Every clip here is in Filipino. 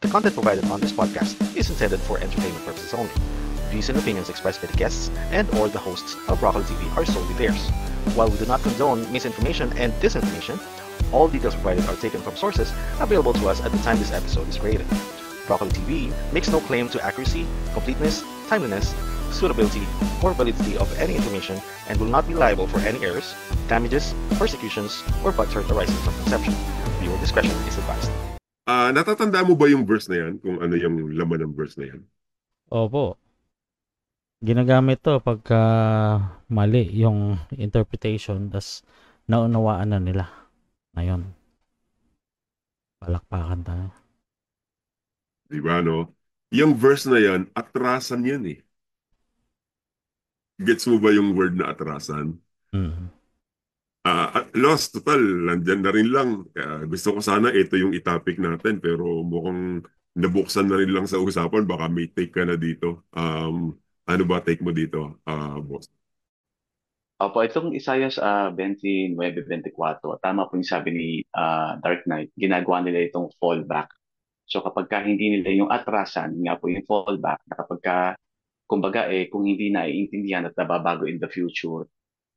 The content provided on this podcast is intended for entertainment purposes only. Views and opinions expressed by the guests and or the hosts of Broccoli TV are solely theirs. While we do not condone misinformation and disinformation, all details provided are taken from sources available to us at the time this episode is created. Broccoli TV makes no claim to accuracy, completeness, timeliness, suitability, or validity of any information and will not be liable for any errors, damages, persecutions, or butthurt arising from conception. Viewer discretion is advised. Natatanda mo ba yung verse na yan? Kung ano yung laman ng verse na yan? Opo. Ginagamit to pagka mali yung interpretation, tas naunawaan na nila. Ngayon, palakpakan tayo. Diba, no? Yung verse na yan, atrasan yan eh. Gets mo ba yung word na atrasan? Lost, total, nandyan na rin lang. Gusto ko sana ito yung itopic natin, pero mukhang nabuksan na rin lang sa usapan. Baka may take ka na dito. Ano ba take mo dito, boss? Opo, itong Isaiah 29:24, tama po yung sabi ni Dark Knight, ginagawa nila itong fallback. So kapag ka hindi nila yung atrasan, nga po yung fallback, na kapag ka, kumbaga kung hindi naiintindihan at nababago in the future,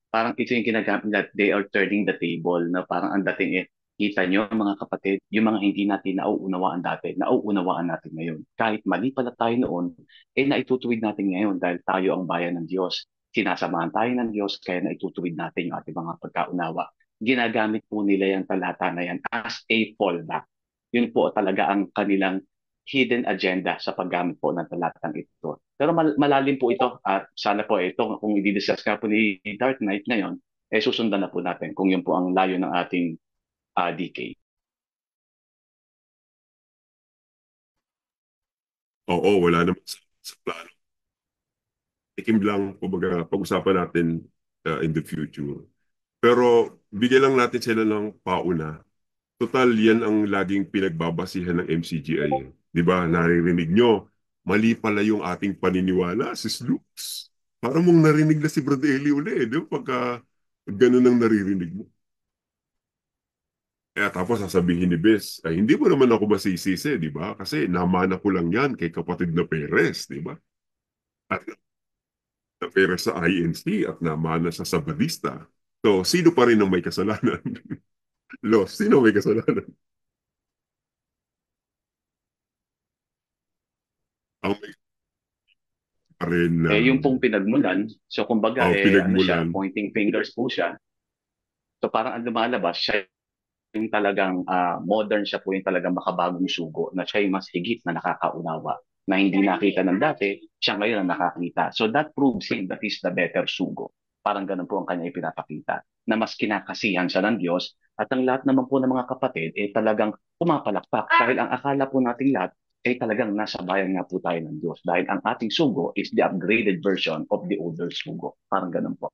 parang ito yung ginagamit that they are turning the table, na parang ang dating kita nyo mga kapatid, yung mga hindi natin nauunawaan dati, nauunawaan natin ngayon. Kahit mali pala tayo noon, naitutuwid natin ngayon dahil tayo ang bayan ng Diyos. Sinasamahan tayo ng Diyos, kaya naitutuwid natin yung ating mga pagkaunawa. Ginagamit po nila yung talata na yan as a fallback. Yun po talaga ang kanilang hidden agenda sa paggamit po ng talatang ito. Pero malalim po ito at sana po ito kung i-discuss ka po ni Dark Knight ngayon, susundan na po natin kung yun po ang layo ng ating DK. Oo, wala naman sa plano. Tikim lang, kumbaga, pag-usapan natin in the future. Pero bigyan lang natin sila ng pauna. Total, yan ang laging pinagbabasihan ng MCGI. Di ba? Naririnig nyo, mali pala yung ating paniniwala, sis Lux. Parang mong narinig na si Brad Eli uli, di ba? Pagka ganun ang naririnig mo. Tapos sasabihin ni Bes, ay hindi mo naman ako masisisi, di ba? Kasi namana ko lang yan kay kapatid na Perez, di ba? At na Perez sa INC at namana sa Sabadista. So, sino pa rin ang may kasalanan? Los, sino may kasalanan? Ang may pa rin yung pong pinagmulan, so kumbaga ano siya, pinagmulan. pointing fingers po siya. So parang ang lumalabas, siya yung talagang modern, siya po yung talagang makabagong sugo, na siya yung mas higit na nakakaunawa, na hindi nakita ng dati, siya ngayon ang nakakita. So that proves him that he's the better sugo. Parang ganun po ang kanya ipinapakita, na mas kinakasihan siya ng Diyos, at ang lahat naman po ng mga kapatid talagang pumapalakpak dahil ang akala po nating lahat talagang nasa bayan nga po tayo ng Diyos, dahil ang ating sugo is the upgraded version of the older sugo. Parang ganun po.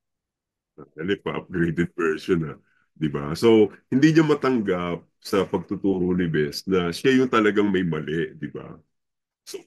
Dali pa, upgraded version di ba? So, hindi niya matanggap sa pagtuturo ni Bes na siya yung talagang may mali, di ba? So,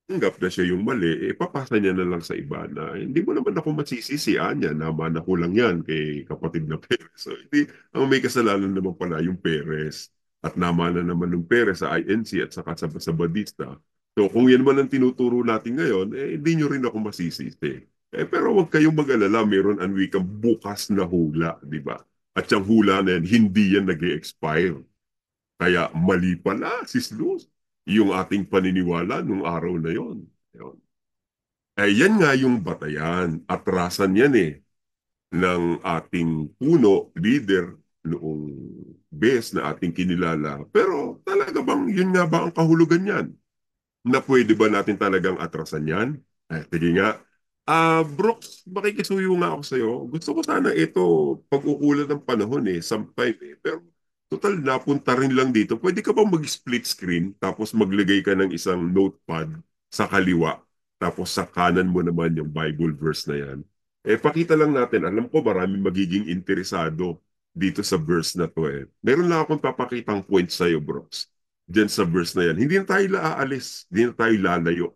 tanggap na siya yung mali, papasa niya na lang sa iba na hindi mo naman ako masisisihan niya, naman ako lang yan kay kapatid na Perez. So, hindi, ang may kasalanan naman pala yung Perez at naman na naman ng Perez sa INC at saka sa Badista. So, kung yan man ang tinuturo natin ngayon, hindi nyo rin ako masisisi. Pero huwag kayong mag-alala, meron ang wikang bukas na hula, di ba? At yung hula na yan, hindi yan nag-expire. Kaya mali pala, sis Luz, yung ating paniniwala nung araw na yon. Yan nga yung batayan. Atrasan yan ng ating puno, leader, noong best na ating kinilala. Pero talaga bang, yun nga ba ang kahulugan yan? Na pwede ba natin talagang atrasan yan? Sige nga. Brooks, makikisuyo nga ako sa'yo. Gusto ko sana ito pag-ukulan ng panahon sometime Pero total, napunta rin lang dito. Pwede ka bang mag-split screen tapos maglagay ka ng isang notepad sa kaliwa tapos sa kanan mo naman yung Bible verse na yan. Pakita lang natin. Alam ko maraming magiging interesado dito sa verse na to Meron lang akong papakitang point sa'yo, Brooks. Diyan sa verse na yan. Hindi na tayo aalis. Hindi na tayo lalayo.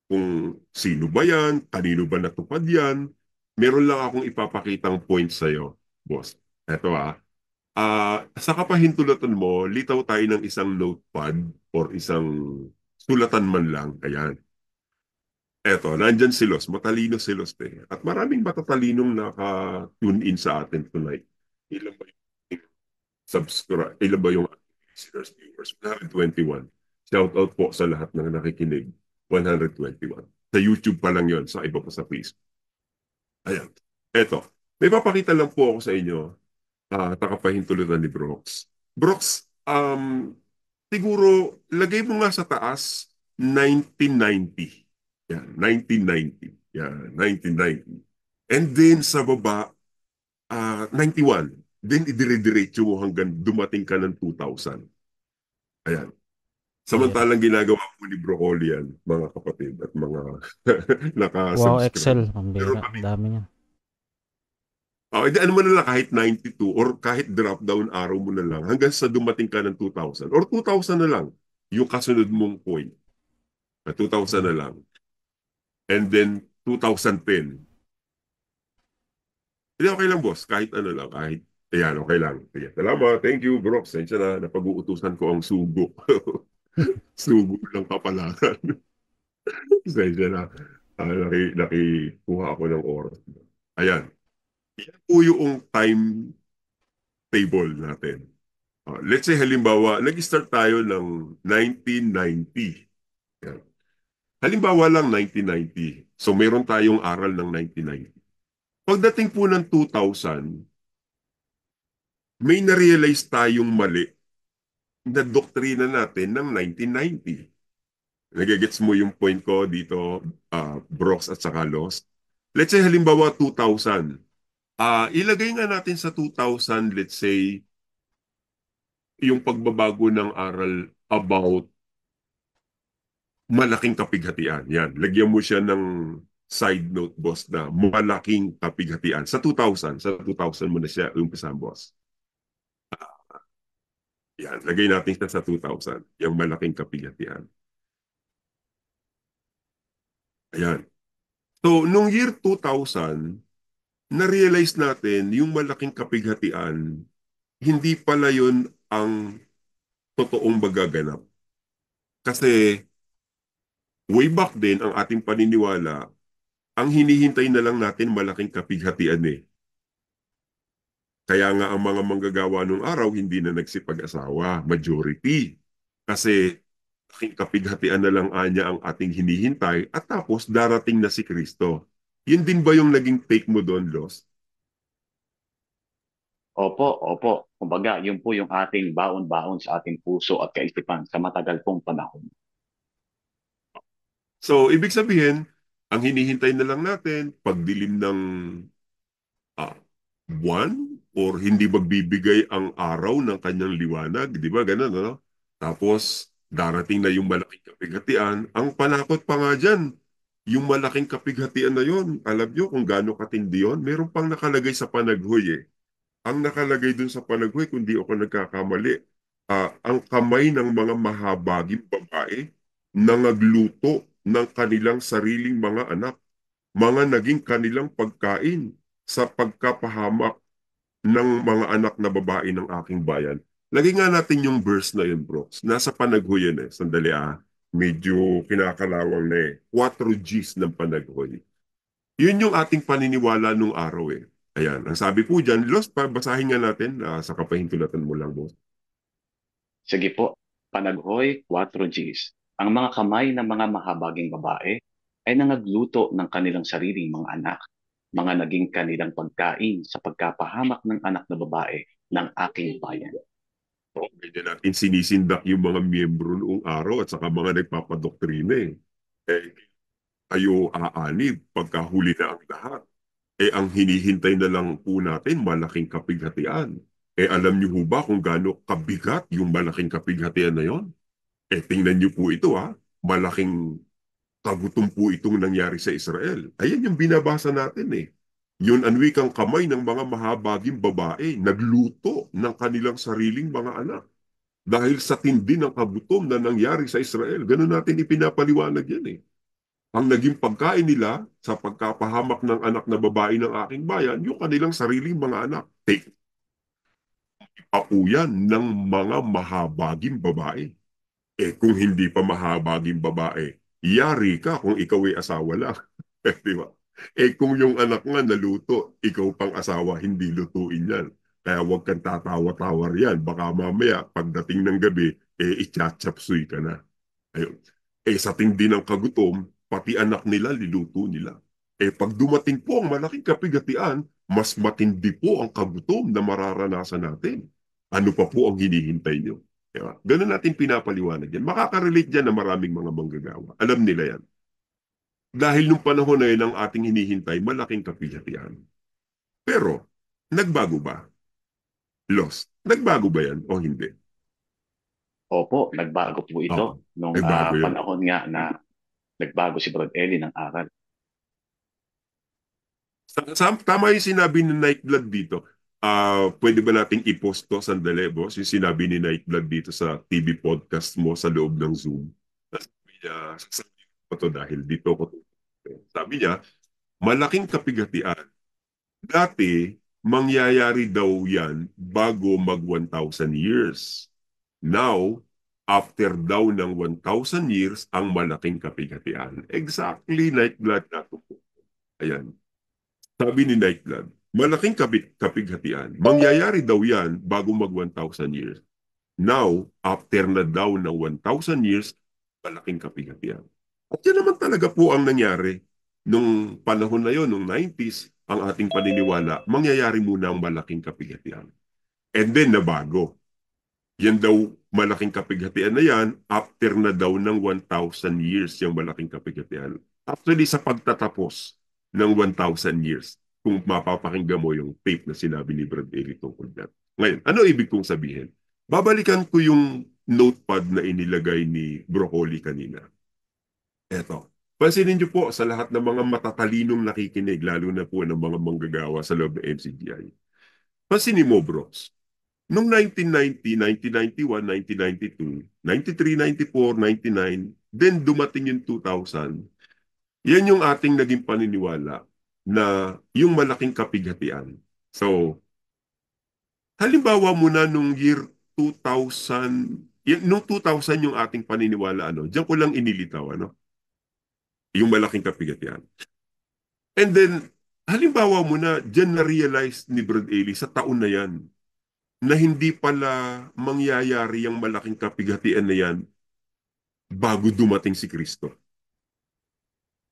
Kung sino ba yan, kanino ba natupad yan, meron lang akong ipapakitang point sa'yo, boss. Eto Sa kapahintulutan mo, litaw tayo ng isang notepad or isang sulatan man lang. Ayan. Eto, nandyan si Los. Matalino si Los. At maraming matatalinong naka-tune in sa atin tonight. Ilan ba yung subscribe? Ilan ba yung listeners, viewers? 121. Shout out po sa lahat ng nakikinig. 121. Sa YouTube pa lang yon, sa iba pa sa Facebook. Ayan. Eto, may papakita lang po ako sa inyo. Takapahintulutan ni Brooks. Brooks, siguro, lagay mo nga sa taas, 1990. Yan, 1990. Yan, 1990. And then sa baba, 91. Then idire-diretso mo hanggang dumating ka ng 2000. Ayan. Samantalang ginagawa po ni Broccoli yan, mga kapatid at mga Wow, nakasubscribe. Excel. Ang Pero bira. kami, Dami niya. ano mo na lang kahit 92 or kahit drop down araw mo na lang hanggang sa dumating ka ng 2000 or 2000 na lang yung kasunod mong point. 2000 na lang. And then 2010. Hindi, okay lang, boss. Kahit ano lang. Kahit, ayan, okay lang. Sige, salamat. Thank you, bro. Sensya na. Napag-uutusan ko ang sugo. Sugo ng kapalaran. Sensya na. Nakikuha ako ng oras. Ayan. Yan po yung time table natin. Let's say, halimbawa, nag-start tayo ng 1990. Yan. Halimbawa lang 1990. So, meron tayong aral ng 1990. Pagdating po ng 2000, may na-realize tayong mali na doktrina natin ng 1990. Nagigets mo yung point ko dito, Brooks at saka Lost? Let's say halimbawa 2000. Ilagay nga natin sa 2000, let's say, yung pagbabago ng aral about malaking kapighatian. Yan, lagyan mo siya ng side note, boss, na malaking kapighatian. Sa 2000 mo na siya umpisan, boss. Yan, lagay natin siya sa 2000, yung malaking kapighatian. Ayan. So, nung year 2000, na-realize natin yung malaking kapighatian, hindi pala yun ang totoong magaganap. Kasi way back then, ang ating paniniwala, ang hinihintay na lang natin malaking kapighatian eh. Kaya nga ang mga manggagawa nung araw hindi na nagsipag-asawa, majority. Kasi aking kapighatian na lang anya ang ating hinihintay at tapos darating na si Kristo. Yun din ba yung naging take mo doon, Los? Opo, opo. Kumbaga, yun po yung ating baon-baon sa ating puso at kaisipan sa matagal pong panahon. So, ibig sabihin, ang hinihintay na lang natin, pagdilim ng buwan or hindi magbibigay ang araw ng kanyang liwanag, di ba? Ganun, ano? Tapos, darating na yung malaking kapighatian. Ang panakot pa nga dyan, yung malaking kapighatian na yon, alam nyo kung gaano katindi yun? Meron pang nakalagay sa panaghoy eh. Ang nakalagay dun sa panaghoy, kung di ako nagkakamali, ang kamay ng mga mahabaging babae na nagluto ng kanilang sariling mga anak, mga naging kanilang pagkain sa pagkapahamak ng mga anak na babae ng aking bayan. Lagi nga natin yung verse na yun, Brooks. Nasa panaghoy yun eh. Sandali medyo kinakalawang na eh. 4 Gs ng panaghoy. Yun yung ating paniniwala nung araw eh. Ayan, ang sabi po dyan, Los, basahin nga natin sa kapahintulatan mo lang, boss. Sige po, Panaghoy 4Gs. Ang mga kamay ng mga mahabaging babae ay nangagluto ng kanilang sariling mga anak, mga naging kanilang pagkain sa pagkapahamak ng anak na babae ng aking bayan. So, medyo natin sinisindak yung mga miyembro noong araw at saka mga nagpapadoktrina eh. Ayo aanib pagkahuli na ang lahat. Ang hinihintay na lang po natin malaking kapighatian. Alam niyo ho ba kung gaano kabigat yung malaking kapighatian na yon? Tingnan niyo po ito malaking kagutom po itong nangyari sa Israel. Ayan yung binabasa natin eh. Yun ang wikang kamay ng mga mahabaging babae, nagluto ng kanilang sariling mga anak. Dahil sa tindi ng kagutom na nangyari sa Israel, ganun natin ipinapaliwanag yan eh. Ang naging pagkain nila sa pagkapahamak ng anak na babae ng aking bayan, yung kanilang sariling mga anak. Take Apo yan ng mga mahabaging babae. Kung hindi pa mahabaging babae, yari ka kung ikaw ay asawa lang. Di ba? Kung yung anak nga naluto, ikaw pang asawa, hindi lutuin yan. Kaya huwag kang tatawa-tawar yan. Baka mamaya, pagdating ng gabi, ichatsapsuy ka na. Ayun. Sa tindi ng kagutom, pati anak nila, liluto nila. Pag dumating po ang malaking kapigatian, mas matindi po ang kagutom na mararanasan natin. Ano pa po ang hinihintay nyo? Diba? Ganun natin pinapaliwanag yan. Makaka-relate dyan na maraming mga manggagawa. Alam nila yan. Dahil nung panahon na yun ang ating hinihintay, malaking kapigatian. Pero, nagbago ba? Lost. Nagbago ba yan o hindi? Opo, nagbago po ito Oo, nung nagbago yun. panahon nga na nagbago si Brad Eli ng aral. Tama yung sinabi ni Nightblood dito. Pwede ba nating i-post to sandali, boss? Yung sinabi ni Nightblood dito sa TV podcast mo sa loob ng Zoom. Sabi niya, sasabihin ko to dahil dito ko. Sabi niya, malaking kapigatian. Dati, mangyayari daw yan bago mag 1,000 years. Now, after daw ng 1,000 years, ang malaking kapigatian. Exactly, Nightblood na to. Ayan. Sabi ni Nightblood, malaking kapighatian. Mangyayari daw yan bago mag 1,000 years. Now, after na daw ng 1,000 years, malaking kapighatian. At yan naman talaga po ang nangyari. Nung panahon na yon, nung 90s, ang ating paniniwala, mangyayari muna ang malaking kapighatian. And then nabago. Yan daw, malaking kapighatian na yan, after na daw ng 1,000 years yung malaking kapighatian. Actually, sa pagtatapos ng 1,000 years, kung mapapakinggan mo yung tape na sinabi ni Brad Eli tungkol dyan. Ngayon, ano ibig kong sabihin? Babalikan ko yung notepad na inilagay ni Broccoli kanina. Eto. Pansinin niyo po sa lahat ng mga matatalinong nakikinig, lalo na po ng mga manggagawa sa loob ng NCGI. Pansinin mo, bros. Noong 1990, 1991, 1992, 93, 94, 99, then dumating yung 2000, yan yung ating naging paniniwala na yung malaking kapighatian. So, halimbawa muna nung year 2000, nung 2000 yung ating paniniwala, diyan ko lang inilitaw, yung malaking kapighatian. And then, halimbawa muna, diyan na-realize ni Brad Eli sa taon na yan, na hindi pala mangyayari yung malaking kapighatian na yan bago dumating si Kristo.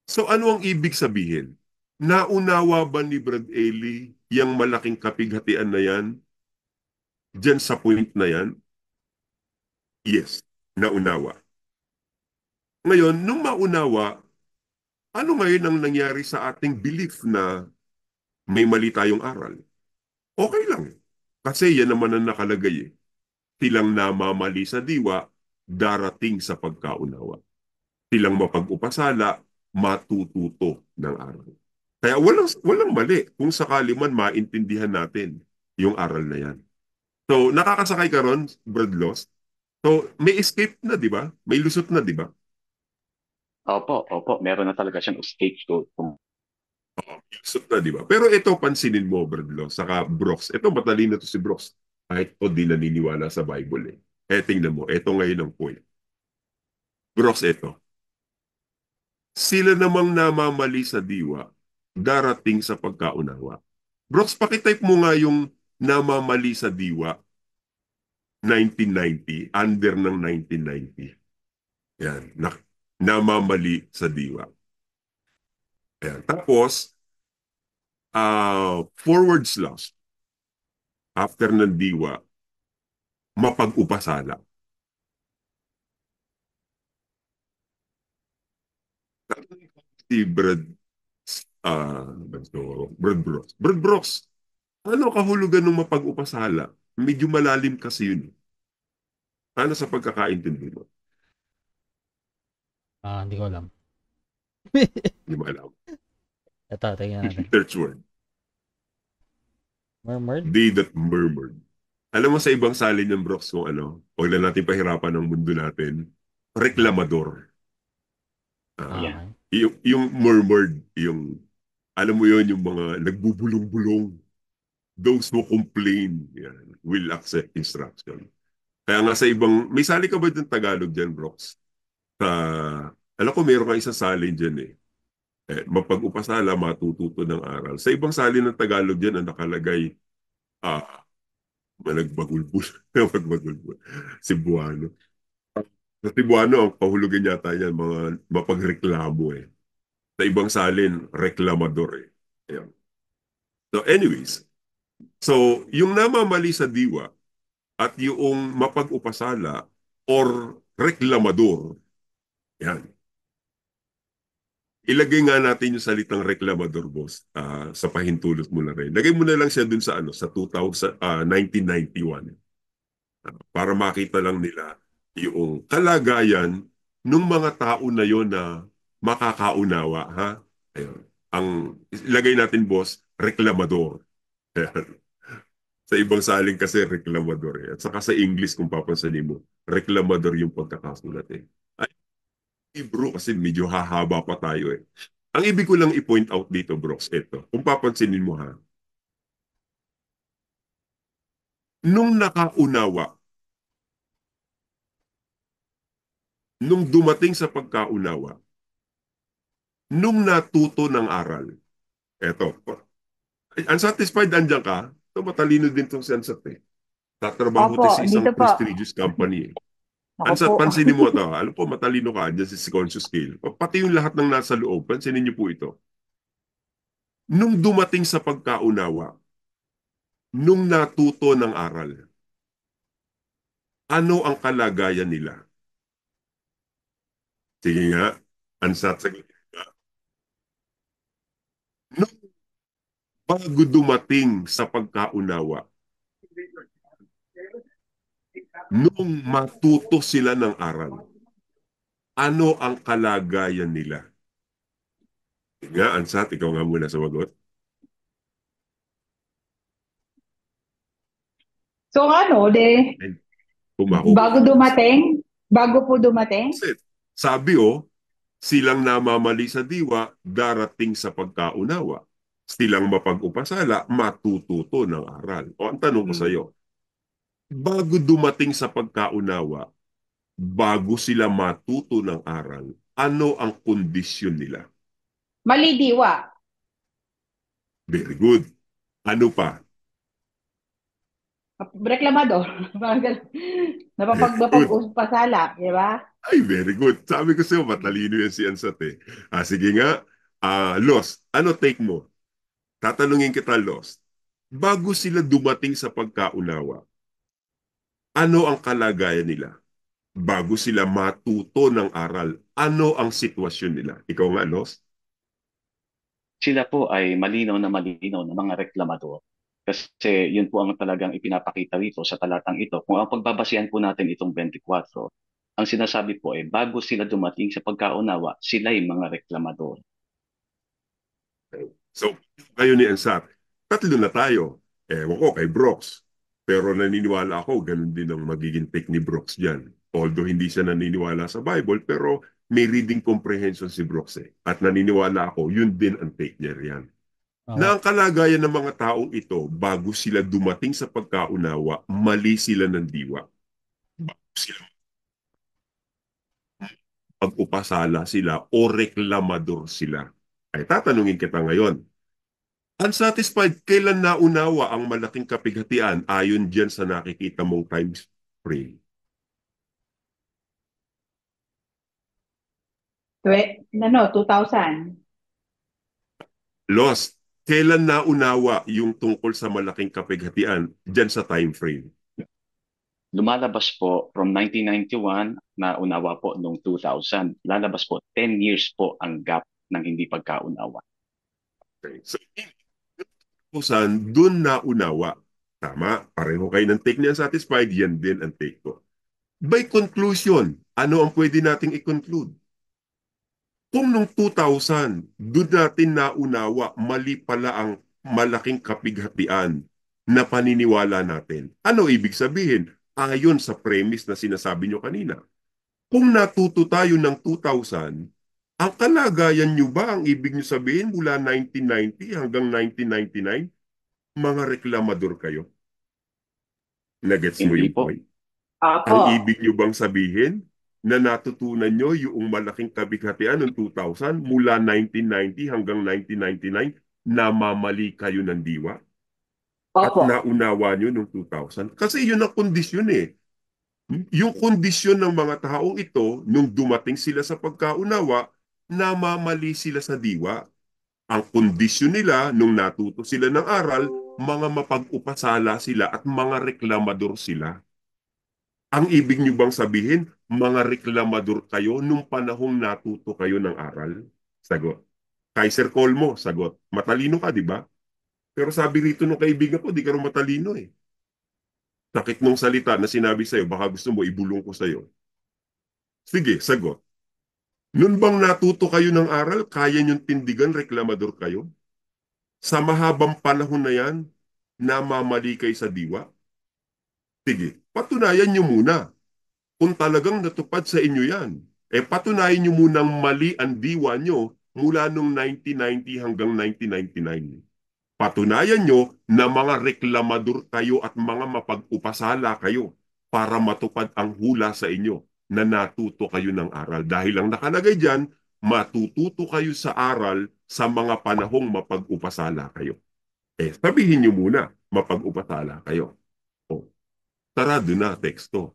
So ano ang ibig sabihin? Naunawa ba ni Brad Eli yung malaking kapighatian na yan dyan sa point na yan? Yes, naunawa. Ngayon, nung maunawa, ano ngayon ang nangyari sa ating belief na may mali tayong aral? Okay lang. Kasi yan naman ang nakalagay. Silang namamali sa diwa, darating sa pagkaunawa. Silang mapag-upasala, matututo ng aral. Kaya walang mali kung sakali man maintindihan natin yung aral na yan. So, nakakasakay ka ron, Brad Lost. So, may escape na, di ba? May lusot na, di ba? Opo, meron na talaga siyang escape code. Lusot na, di ba? Pero ito, pansinin mo, Brad Lost, saka Brox. Ito, matalino to si Brox. Kahit o di naniniwala sa Bible eh. Tingnan mo, ito ngayon ang point. Brox, ito. Sila namang namamali sa diwa, darating sa pagkaunawa. Brox, pakitype mo nga yung namamali sa diwa 1990, under ng 1990. Yan, namamali sa diwa. Yan. Tapos, forward slash, after ng diwa, mapag-upasala. Si Brad, Brad Brox, ano kahulugan ng mapag-upasala? Medyo malalim kasi yun. Ano sa pagkakaintindi mo? Hindi ko alam. Hindi mo alam. Ito, tingnan natin. Search word. Murmured? They that murmured. Alam mo sa ibang salin ng Brox kung huwag na natin pahirapan ng mundo natin, reklamador. Yeah. Yung murmured, yung, alam mo yun, yung mga nagbubulong-bulong. those who complain will accept instruction. Kaya nga sa ibang, may sali ka ba ng Tagalog dyan, Brox? Alam ko meron ka isang salin dyan eh. Mapag-upasala, matututo ng aral. Sa ibang salin ng Tagalog dyan, ang nakalagay, managbagulbul. Magbagulbul. Cebuano. Sa Cebuano, ang pahulugan yata yan, mga mapagreklamo eh. Sa ibang salin, reklamador eh. Ayan. So anyways, yung namamali sa diwa at yung mapag-upasala or reklamador, yan. Ilagay nga natin yung salitang reklamador, boss, sa pahintulot mo na rin. Lagay mo na lang siya dun sa, sa 1991. Para makita lang nila yung kalagayan ng mga tao na yon na makakaunawa. Ha? Ayun. Ilagay natin, boss, reklamador. Sa ibang saling kasi reklamador eh. At saka sa English, kung papansanin mo, reklamador yung pagkakasulat eh. Bro, kasi medyo hahaba pa tayo eh. Ang ibig ko lang i-point out dito, Brox, ito. Kung papansinin mo ha, nung nakaunawa, nung dumating sa pagkaunawa, nung natuto ng aral, eto, unsatisfied andyan ka, ito matalino din itong si Ansat eh. Tatrabaho Opo, tayo sa isang dito po. prestigious company eh. Ako Ansat, po. pansinin mo ito. Alam po, matalino ka dyan sa conscious scale. Pati yung lahat ng nasa loob, pansinin niyo po ito. Nung dumating sa pagkaunawa, nung natuto ng aral, ano ang kalagayan nila? Sige nga, Ansat, saglit nga. Nung bago dumating sa pagkaunawa, nung matuto sila ng aral, ano ang kalagayan nila? Nga, Ansat, ikaw nga muna sumagot. So bago po dumating, Sabi silang namamali sa diwa, darating sa pagkaunawa. Silang mapag-upasala, matututo ng aral. O ang tanong ko sa iyo, bago dumating sa pagkaunawa, bago sila matuto ng aral, ano ang kondisyon nila? mali diwa. Very good. Ano pa? Reklamador. Napapag-pasala, di ba? Ay, very good. Sabi ko sa'yo, matalino yan si Ansat eh. Sige nga, Los, ano take mo? Tatanungin kita, Los. Bago sila dumating sa pagkaunawa, ano ang kalagayan nila? Bago sila matuto ng aral, ano ang sitwasyon nila? Ikaw nga, Los? Sila po ay malinaw na mga reklamador. Kasi yun po ang talagang ipinapakita dito sa talatang ito. Kung ang pagbabasihan po natin itong 24, ang sinasabi po ay bago sila dumating sa pagkaunawa, sila ay mga reklamador. So, kayo ni Ansat, tatlo na tayo. Ewan ko kay Brox. Pero naniniwala ako, ganun din ang magiging take ni Brox dyan. Although hindi siya naniniwala sa Bible, pero may reading comprehension si Brox eh. At naniniwala ako, yun din ang take niya riyan. Na ang kalagayan ng mga taong ito, bago sila dumating sa pagkaunawa, mali sila ng diwa. Bago sila pag-upasala sila o reklamador sila. Ay tatanungin kita ngayon, unsatisfied, kailan naunawa ang malaking kapighatian ayon dyan sa nakikita mong time frame? 2000. Lost, kailan naunawa yung tungkol sa malaking kapighatian dyan sa time frame? Lumalabas po from 1991 na unawa po noong 2000. Lalabas po 10 years po ang gap ng hindi pagkaunawa. Okay. So, doon naunawa. Tama, pareho kayo ng take niya satisfied, yan din ang take ko. By conclusion, ano ang pwede nating i-conclude? Kung noong 2000, doon natin naunawa, mali pala ang malaking kapighatian na paniniwala natin. Ano ibig sabihin? Ayon sa premise na sinasabi nyo kanina. Kung natuto tayo ng 2000, ang kalagayan nyo ba ang ibig nyo sabihin mula 1990 hanggang 1999? mga reklamador kayo? Nagets mo Hindi yung po. point? Ang Opo. ibig nyo bang sabihin na natutunan nyo yung malaking kabighatian noong 2000 mula 1990 hanggang 1999, namamali kayo ng diwa? At Opo. naunawa nyo noong 2000? Kasi yun ang kondisyon eh. Yung kondisyon ng mga taong ito, nung dumating sila sa pagkaunawa, namamali sila sa diwa. Ang kondisyon nila, nung natuto sila ng aral, mga mapag-upasala sila at mga reklamador sila. Ang ibig niyo bang sabihin, mga reklamador kayo nung panahong natuto kayo ng aral? Sagot. Kaiser Colmo, sagot. Matalino ka, di ba? Pero sabi rito ng kaibigan ko, di ka rin matalino eh. Sakit mong salita na sinabi sa'yo, baka gusto mo ibulong ko sa'yo. Sige, sagot. Noon bang natuto kayo ng aral, kaya niyong tindigan, reklamador kayo? Sa mahabang panahon na yan, namamali kayo sa diwa? Sige, patunayan niyo muna kung talagang natupad sa inyo yan. Patunayan niyo munang mali ang diwa niyo mula nung 1990 hanggang 1999. Patunayan nyo na mga reklamador kayo at mga mapag-upasala kayo para matupad ang hula sa inyo na natuto kayo ng aral. Dahil ang nakalagay dyan, matututo kayo sa aral sa mga panahong mapag-upasala kayo. Sabihin nyo muna, mapag-upasala kayo. O, sarado na teksto.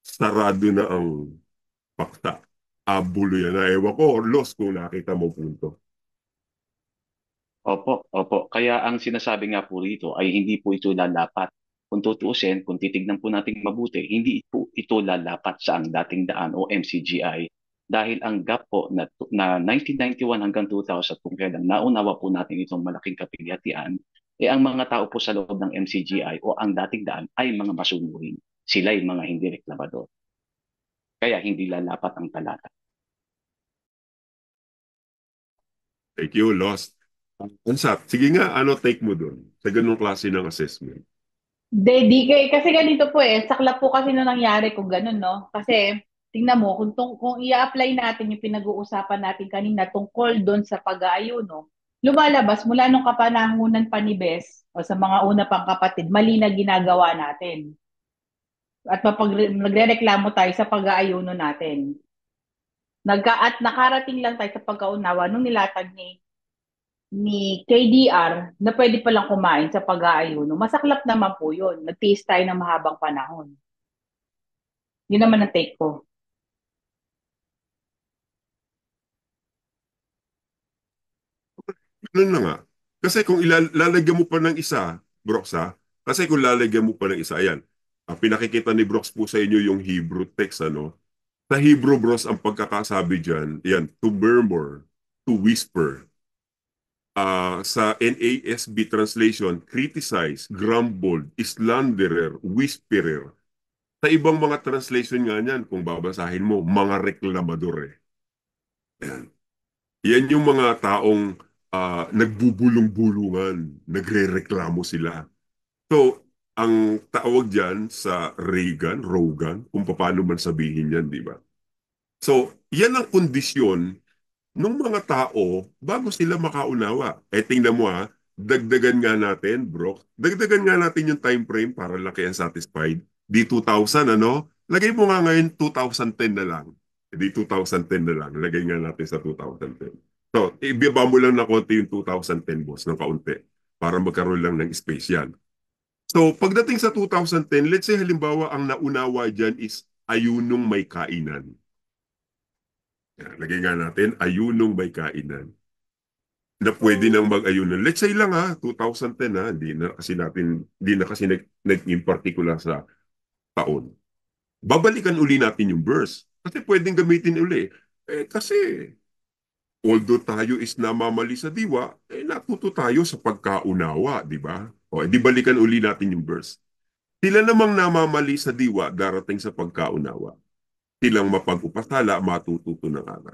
Sarado na ang paksa. Abulo yan na. Ewan ko, lost kung nakita mo punto. Opo, opo. Kaya ang sinasabi nga po rito ay hindi po ito lalapat. Kung tutuusin, kung titignan po natin mabuti, hindi po ito lalapat sa ang dating daan o MCGI dahil ang gap po na 1991 hanggang 2000 kung kailan naunawa po natin itong malaking kapighatian, ang mga tao po sa loob ng MCGI o ang dating daan ay mga masunurin. Sila'y mga hindi reklamador. Kaya hindi lalapat ang talata. Thank you, lost. Ansat, sige nga, ano take mo doon sa ganung klase ng assessment? Di kay kasi ganito po saklap po kasi nung nangyari kung ganun, no? Kasi tingnan mo kung i-apply natin yung pinag-uusapan natin kanina tungkol doon sa pag-aayuno, lumalabas mula nung kapanahunan pa ni Bes o sa mga una pang kapatid, mali na ginagawa natin. At nagrereklamo tayo sa pag-aayuno natin. At nakarating lang tayo sa pagkaunawa nung nilatag ni KDR na pwede palang kumain sa pag-aayuno. Masaklap naman po yun. Nagtiis tayo ng mahabang panahon. Yun naman ang take ko. Ganun na nga. Kasi kung ilalagyan mo pa ng isa, Brox ha, kasi kung lalagyan mo pa ng isa, ayan, pinakikita ni Brox po sa inyo yung Hebrew text, ano? Sa Hebrew, Bros, ang pagkakasabi dyan, yan, to murmur, to whisper. Sa NASB translation, criticize, grumbled, slanderer, whisperer. Sa ibang mga translation nga niyan, kung babasahin mo, mga reklamador eh. Yan. Yan yung mga taong nagbubulong-bulungan, nagre-reklamo sila. So, ang tawag dyan sa Rogan, kung paano man sabihin yan, di ba? So, yan ang kondisyon ng mga tao bago sila makaunawa. Tingnan mo dagdagan nga natin, bro. Dagdagan nga natin yung time frame para laki ang satisfied. Di 2000, ano? Lagay mo nga ngayon 2010 na lang. Di 2010 na lang. Lagay nga natin sa 2010. So, ibaba mo lang na konti yung 2010, boss, ng kaunti para magkaroon lang ng space yan. So, pagdating sa 2010, let's say halimbawa ang naunawa dyan is ayunong may kainan. Lagay nga natin, ayunong may kainan. Na pwede nang mag-ayunan. Let's say lang 2010 hindi na kasi naging particular sa taon. Babalikan uli natin yung verse. Kasi pwedeng gamitin uli. Kasi although tayo is namamali sa diwa, natuto tayo sa pagkaunawa, di ba? O, di balikan uli natin yung verse. Sila namang namamali sa diwa darating sa pagkaunawa. Silang mapag-upasala, matututo ng aral.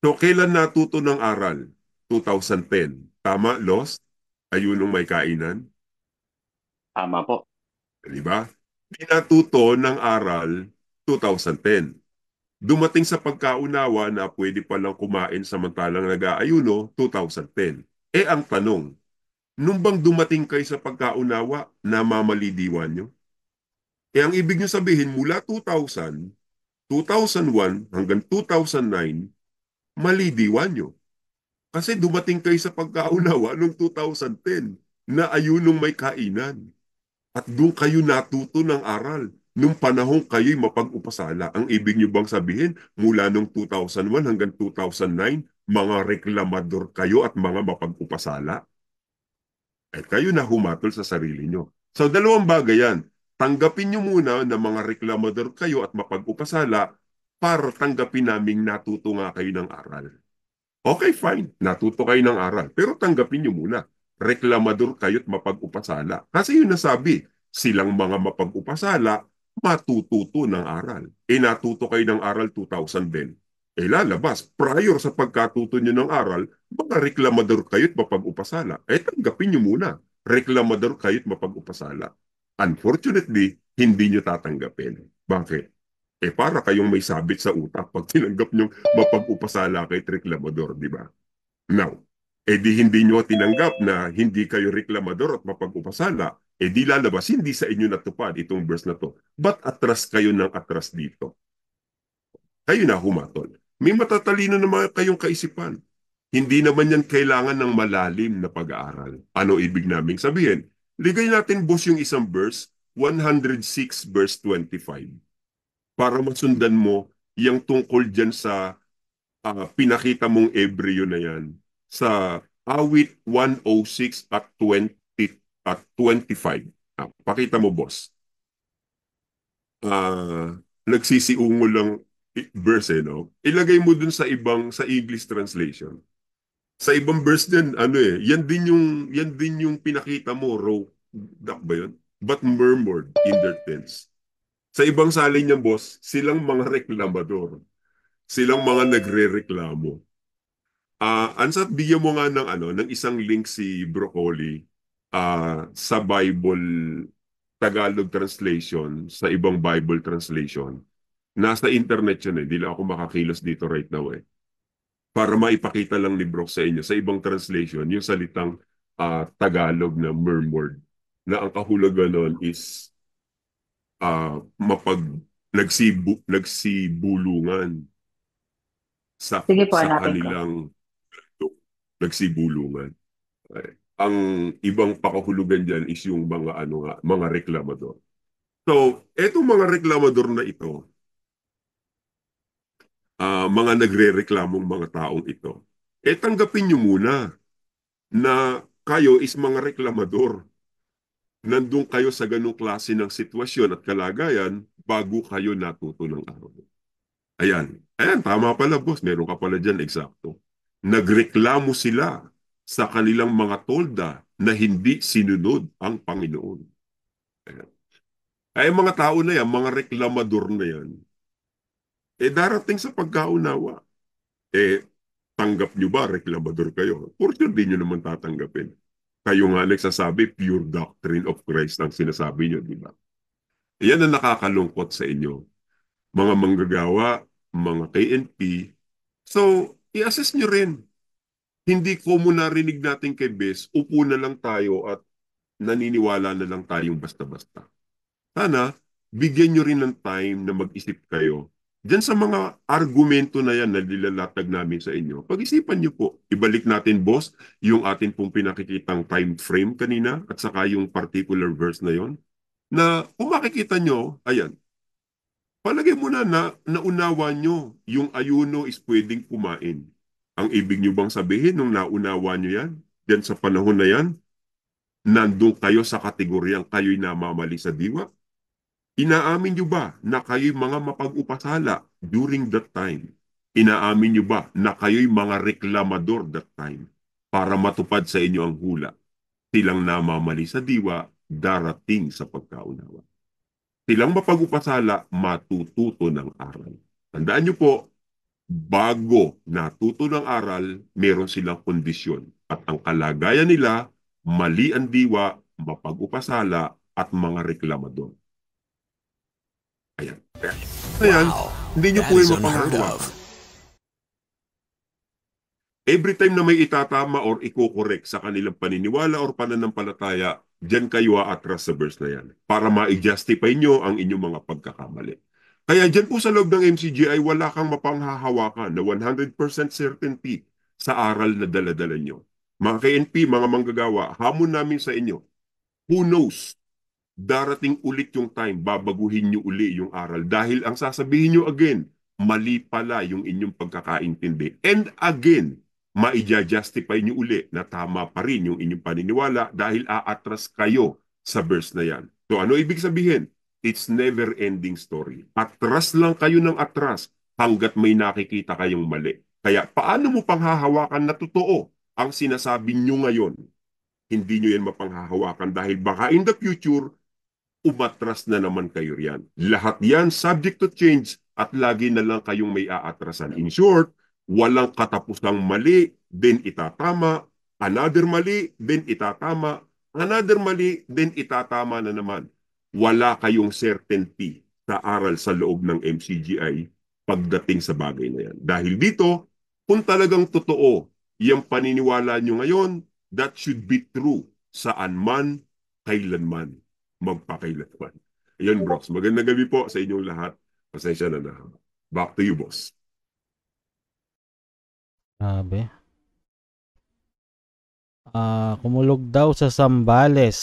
So, kailan natuto ng aral? 2010. Tama, Lost? Ayunong may kainan? Tama po. Di ba? Di natuto ng aral 2010. Dumating sa pagkaunawa na pwede palang kumain samantalang nag-aayuno 2010. Ang tanong, Nung bang dumating kayo sa pagkaunawa, namamali diwa nyo? Ang ibig nyo sabihin, mula 2000, 2001 hanggang 2009, mali diwa nyo. Kasi dumating kayo sa pagkaunawa noong 2010 na ayunong may kainan. At doon kayo natuto ng aral. Nung panahong kayo'y mapag-upasala, ang ibig nyo bang sabihin, mula noong 2001 hanggang 2009, mga reklamador kayo at mga mapag-upasala? Kayo na humatol sa sarili nyo. So, dalawang bagay yan. Tanggapin nyo muna na mga reklamador kayo at mapag-upasala para tanggapin naming natuto nga kayo ng aral. Okay, fine. Natuto kayo ng aral. Pero tanggapin nyo muna. Reklamador kayo at mapag-upasala. Kasi yun nasabi, silang mga mapag-upasala, matututo ng aral. Natuto kayo ng aral 2010. Lalabas, prior sa pagkatuto nyo ng aral, mga reklamador kayo at mapag-upasala. Tanggapin nyo muna. Reklamador kayo at mapag-upasala. Unfortunately, hindi nyo tatanggapin. Bakit? Para kayong may sabit sa utak pag tinanggap nyo mapag-upasala kay reklamador, di ba? Now, di hindi nyo tinanggap na hindi kayo reklamador at mapag-upasala, di lalabas, hindi sa inyo natupad itong verse na to. But atras kayo ng atras dito. Kayo na humatol. May matatalino naman kayong kaisipan. Hindi naman yan kailangan ng malalim na pag-aaral. Ano ibig naming sabihin? Ligay natin, boss, yung isang verse, 106 verse 25. Para masundan mo yung tungkol dyan sa pinakita mong embryo na yan. Sa awit 106 at 20 at 25. Pakita mo, boss. Nagsisiungo lang verse, no? Ilagay mo dun sa English translation. Sa ibang verse din, yan din yung pinakita mo, row, ba yun? But murmured in their tents. Sa ibang salin niyan, boss, silang mga reklamador. Silang mga nagre-reklamo. Ansat, bigyan mo nga ng isang link si Broccoli sa Bible Tagalog translation, sa ibang Bible translation. Nasa internet yun Hindi lang ako makakilos dito right now Para maipakita lang ni Brock sa inyo, sa ibang translation, yung salitang Tagalog na murmured, na ang kahulugan nun is nagsibulungan sa Sige po, sa hanapin ko. kanilang nagsibulungan. Ang ibang pakahulugan diyan is yung mga reklamador. So, etong mga reklamador na ito, mga nagrereklamong mga taong ito, tanggapin nyo muna na kayo is mga reklamador. Nandun kayo sa ganung klase ng sitwasyon at kalagayan bago kayo natuto ng araw. Ayan, tama pala, boss. Meron ka pala dyan, eksakto. Nagreklamo sila sa kanilang mga tolda na hindi sinunod ang Panginoon. Ayan. Mga tao na yan, mga reklamador na yan, darating sa pagkaunawa. Tanggap nyo ba, reklamador kayo? For sure, di nyo naman tatanggapin. Kayo nga nagsasabi, pure doctrine of Christ ang sinasabi nyo, di ba? Yan ang nakakalungkot sa inyo. Mga manggagawa, mga KNP. So, i-assess nyo rin. Hindi ko muna rinig natin kay Bes, upo na lang tayo at naniniwala na lang tayong basta-basta. Sana, bigyan nyo rin ng time na mag-isip kayo. Diyan sa mga argumento na yan na nilalatag namin sa inyo, pag-isipan nyo po. Ibalik natin, boss, yung atin pong pinakikitang time frame kanina at saka yung particular verse na yon. Na kung makikita nyo, ayan, palagay mo na naunawa nyo yung ayuno is pwedeng kumain. Ang ibig nyo bang sabihin nung naunawa nyo yan? Diyan sa panahon na yan, nandun kayo sa kategoryang kayo'y namamali sa diwa? Inaamin nyo ba na kayo'y mga mapag-upasala during that time? Inaamin nyo ba na kayo'y mga reklamador that time para matupad sa inyo ang hula? Silang namamali sa diwa, darating sa pagkaunawa. Silang mapag-upasala, matututo ng aral. Tandaan nyo po, bago natuto ng aral, meron silang kondisyon. At ang kalagayan nila, mali ang diwa, mapag-upasala, at mga reklamador. Ayan. Ayan. Hindi nyo po yung mapanghahawakan. Every time na may itatama or iko-correct sa kanilang paniniwala or pananampalataya, diyan kayo aatras sa verse na yan para ma-justify nyo ang inyong mga pagkakamali. Kaya diyan po sa loob ng MCGI, wala kang mapanghahawakan na 100% certainty sa aral na daladala nyo. Mga KNP, mga manggagawa, hamon namin sa inyo. Who knows? Darating ulit yung time, babaguhin nyo uli yung aral. Dahil ang sasabihin nyo again, mali pala yung inyong pagkakaintindi. And again, maija-justify nyo uli na tama pa rin yung inyong paniniwala dahil aatras kayo sa verse na yan. So ano ibig sabihin? It's never-ending story. Atras lang kayo ng atras hanggat may nakikita kayong mali. Kaya paano mo panghahawakan na totoo ang sinasabi nyo ngayon? Hindi nyo yan mapanghahawakan dahil baka in the future, umatras na naman kayo riyan. Lahat yan subject to change at lagi na lang kayong may aatrasan. In short, walang katapusang mali, then itatama, another mali, then itatama, another mali, then itatama na naman. Wala kayong certainty sa aral sa loob ng MCGI pagdating sa bagay na yan. Dahil dito, kung talagang totoo yung paniniwala nyo ngayon, that should be true saan man, kailanman magpakailanman. Ayun, Brox. Magandang gabi po sa inyong lahat. Pasensya na na. Back to you, boss. Sabi. Kumulog daw sa Sambales.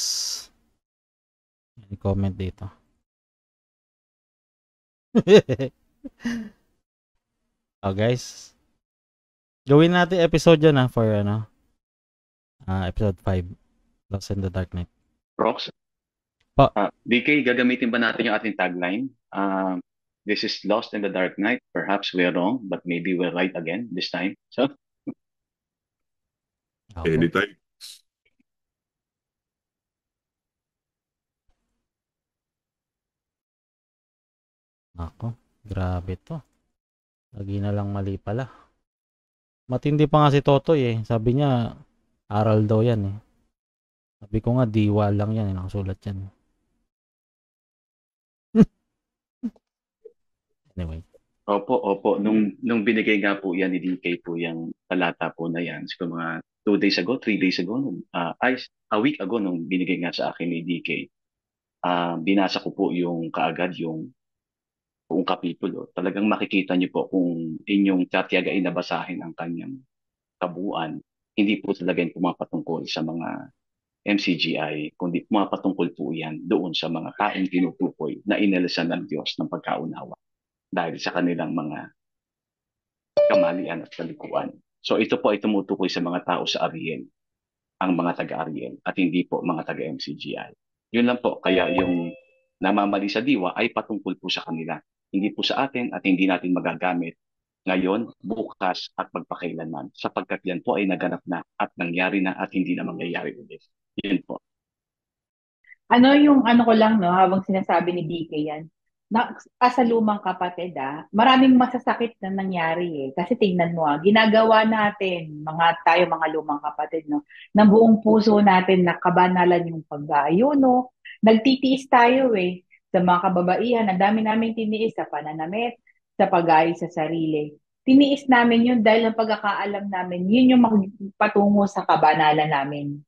May comment dito. Guys. Gawin natin episode yan for episode 5. Lost in the Dark Night. Prox, Pa. DK, gagamitin ba natin yung ating tagline? This is Lost in the Dark Night. Perhaps we're wrong, but maybe we're right again this time. So, Anytime. Ako, grabe to. Lagi na lang mali pala. Matindi pa nga si Totoy eh. Sabi niya, aral daw yan eh. Sabi ko nga, diwa lang yan eh. Nakasulat yan. Anyway. opo. Nung binigay nga po yan ni DK po yung talata po na yan, siguro mga 2 days ago, 3 days ago, a week ago nung binigay nga sa akin ni DK, binasa ko po yung kaagad yung buong kapitulo. Talagang makikita niyo po kung inyong tiyatiyagain na basahin ang kanyang kabuuan, hindi po talaga yung pumapatungkol sa mga MCGI, kundi pumapatungkol po yan doon sa mga taong tinutukoy na inalasan ng Diyos ng pagkaunawa dahil sa kanilang mga kamalian at kalikuan. So ito po ay tumutukoy sa mga tao sa Ariel, ang mga taga-Ariel, at hindi po mga taga-MCGI. Yun lang po, kaya yung namamali sa diwa ay patungkol po sa kanila. Hindi po sa atin at hindi natin magagamit ngayon, bukas at magpakailanman, sapagkat yan po ay naganap na at nangyari na at hindi na mangyayari ulit. Yun po. Yung ko lang, no, habang sinasabi ni DK yan, as a lumang kapatid, maraming masasakit na nangyari eh. Kasi tingnan mo, ginagawa natin, tayo mga lumang kapatid, no, ng buong puso natin na kabanalan yung pag-aayuno. Nagtitiis tayo eh. Sa mga kababaihan, ang dami namin tiniis sa pananamit, sa pag-aayos sa sarili. Tiniis namin yun dahil ang pagkakaalam namin, yun yung patungo sa kabanalan namin.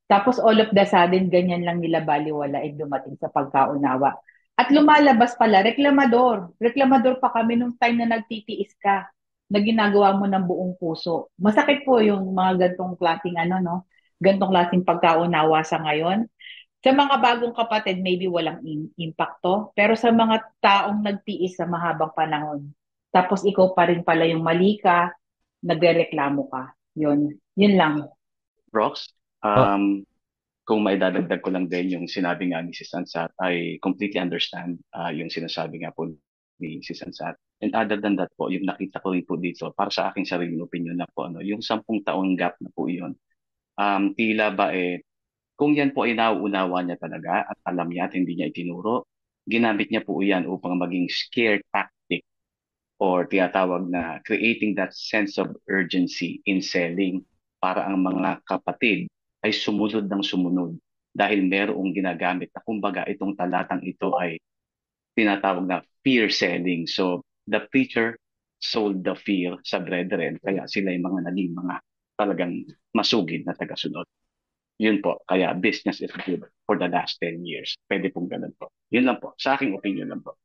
Tapos all of the sudden, ganyan lang nila baliwala ay dumating sa pagkaunawa. At lumalabas pala, reklamador. Reklamador pa kami nung time na nagtitiis ka, na ginagawa mo ng buong puso. Masakit po yung mga gantong klaseng gantong klaseng pagkaunawa sa ngayon. Sa mga bagong kapatid, maybe walang impacto. Pero sa mga taong nagtiis sa mahabang panahon, tapos ikaw pa rin pala yung mali ka, nagrereklamo ka. Yun lang. Rox, kung maidadagdag ko lang din yung sinabi nga ni si Sansat, I completely understand yung sinasabi nga po ni si Sansat. And other than that po, yung nakita ko rin po dito, para sa aking sariling opinion na po, yung 10 taong gap na po yun, tila ba kung yan po ay nauunawa niya talaga at alam niya at hindi niya itinuro, ginamit niya po yan upang maging scare tactic or tinatawag na creating that sense of urgency in selling para ang mga kapatid ay sumunod ng sumunod dahil merong ginagamit na kumbaga itong talatang ito ay tinatawag na fear selling. So the preacher sold the fear sa brethren, kaya sila yung mga naging mga talagang masugid na tagasunod. Yun po, kaya business is good for the last 10 years. Pwede pong ganun po. Yun lang po, sa aking opinion lang po.